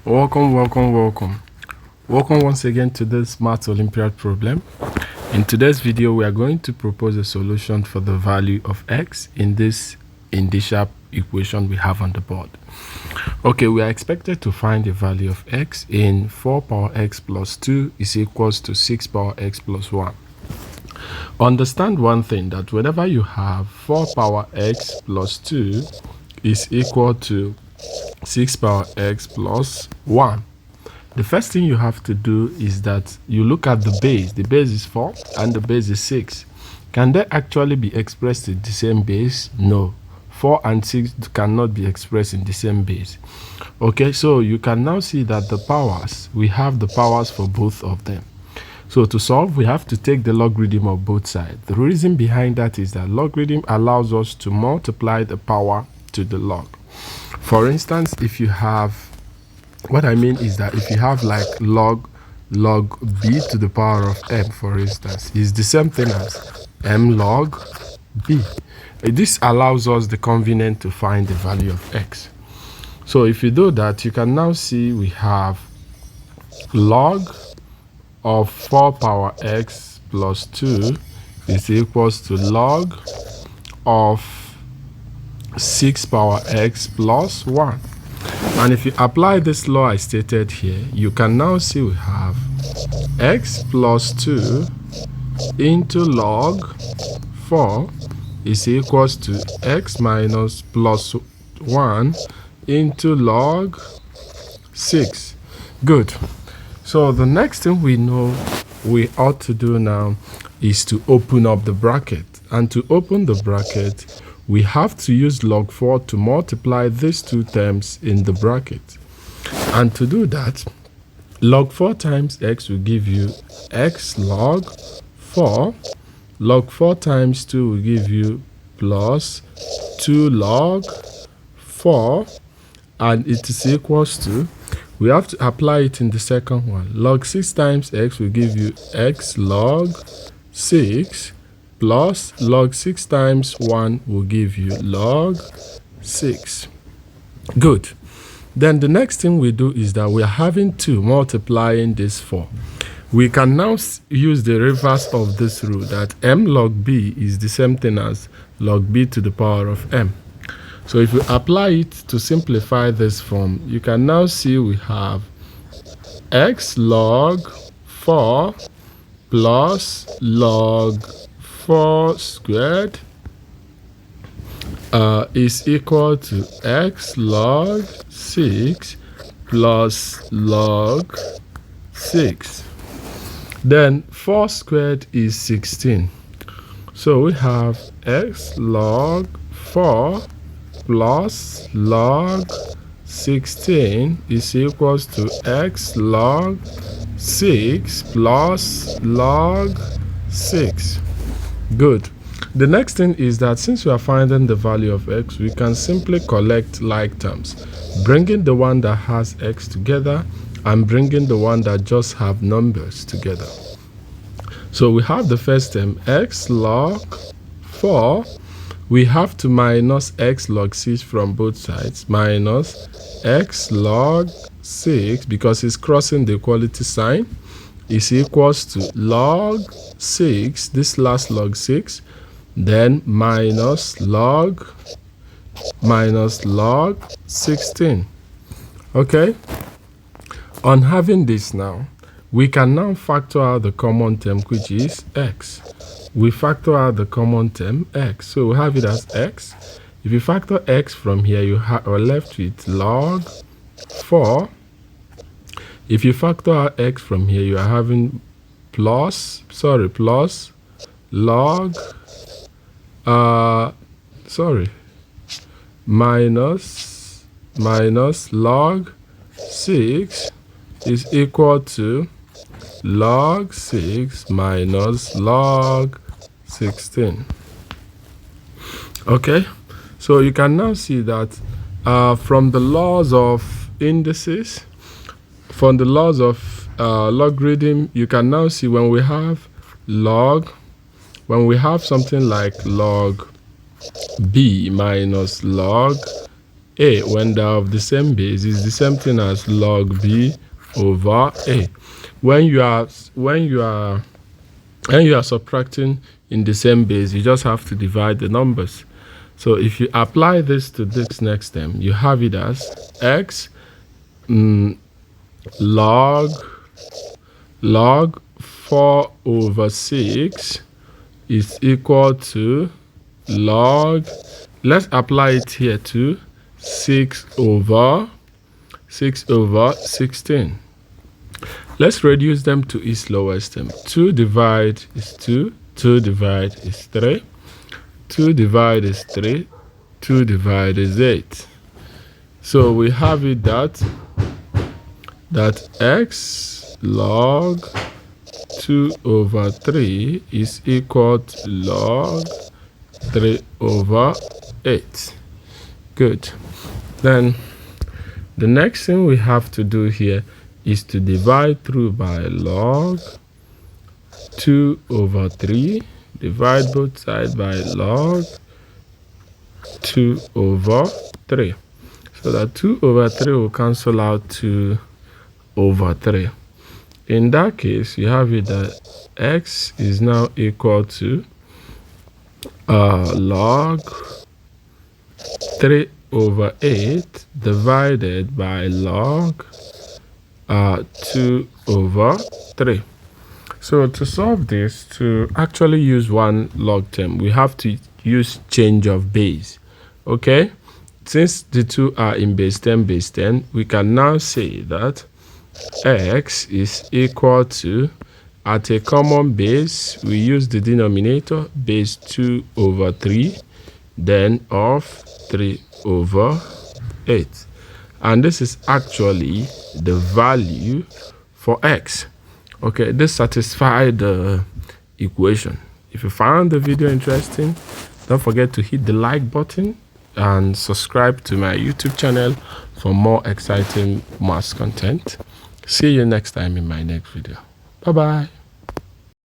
Welcome once again to this Math Olympiad problem. In today's video, we are going to propose a solution for the value of x in this initial equation we have on the board. Okay, we are expected to find the value of x in 4 power x plus 2 is equals to 6 power x plus 1. Understand one thing, that whenever you have 4 power x plus 2 is equal to 6 power x plus 1, the first thing you have to do is that you look at the base. The base is 4 and the base is 6. Can they actually be expressed in the same base? No. 4 and 6 cannot be expressed in the same base. Okay, so you can now see that the powers, we have the powers for both of them. So to solve, we have to take the logarithm of both sides. The reason behind that is that logarithm allows us to multiply the power to the log. For instance, if you have, what I mean is that if you have like log b to the power of m, for instance, is the same thing as m log b. This allows us the convenient to find the value of x. So if you do that, you can now see we have log of 4 power x plus 2 is equals to log of 6 power x plus 1. And if you apply this law I stated here, you can now see we have x plus 2 into log 4 is equals to x minus plus 1 into log 6. Good. So the next thing we know we ought to do now is to open up the bracket. And to open the bracket, we have to use log 4 to multiply these two terms in the bracket. And to do that, log 4 times x will give you x log 4. Log 4 times 2 will give you plus 2 log 4. And it is equals to, we have to apply it in the second one. Log 6 times x will give you x log 6 plus log 6 times 1 will give you log 6. Good. Then the next thing we do is that we are having 2 multiplying this 4. We can now use the reverse of this rule, that m log b is the same thing as log b to the power of m. So if you apply it to simplify this form, you can now see we have x log 4 plus log 4 squared is equal to x log 6 plus log 6. Then 4 squared is 16. So we have x log 4 plus log 16 is equals to x log 6 plus log 6. Good. The next thing is that since we are finding the value of x, we can simply collect like terms, bringing the one that has x together and bringing the one that just have numbers together. So we have the first term, x log 4. We have to minus x log 6 from both sides, minus x log 6, because it's crossing the equality sign, is equals to log 6, this last log 6, then minus log 16. Okay? On having this now, we can now factor out the common term, which is x. We factor out the common term x. So we have it as x. If you factor x from here, you are left with log 4. If you factor out x from here, you are having plus log, minus log 6 is equal to log 6 minus log 16. Okay, so you can now see that from the laws of indices, from the laws of logarithm, you can now see when we have something like log b minus log a when they are of the same base is the same thing as log b over a. When you are subtracting in the same base, you just have to divide the numbers. So if you apply this to this next term, you have it as x log 4 over 6 is equal to log, let's apply it here to 6 over 16. Let's reduce them to its lowest term. 2 divide is 2, 2 divide is 3, 2 divide is 3, 2 divide is 8. So we have it that x log 2 over 3 is equal to log 3 over 8. Good. Then the next thing we have to do here is to divide through by log 2 over 3. Divide both sides by log 2 over 3. So that 2 over 3 will cancel out 2 over 3. In that case, you have it that x is now equal to log 3 over 8 divided by log 2 over 3. So to solve this, to actually use one log term, we have to use change of base. Okay? Since the two are in base 10, we can now say that x is equal to, at a common base, we use the denominator, base 2 over 3, then of 3 over 8. And this is actually the value for x. Okay, this satisfies the equation. If you found the video interesting, don't forget to hit the like button and subscribe to my YouTube channel for more exciting maths content. See you next time in my next video. Bye bye.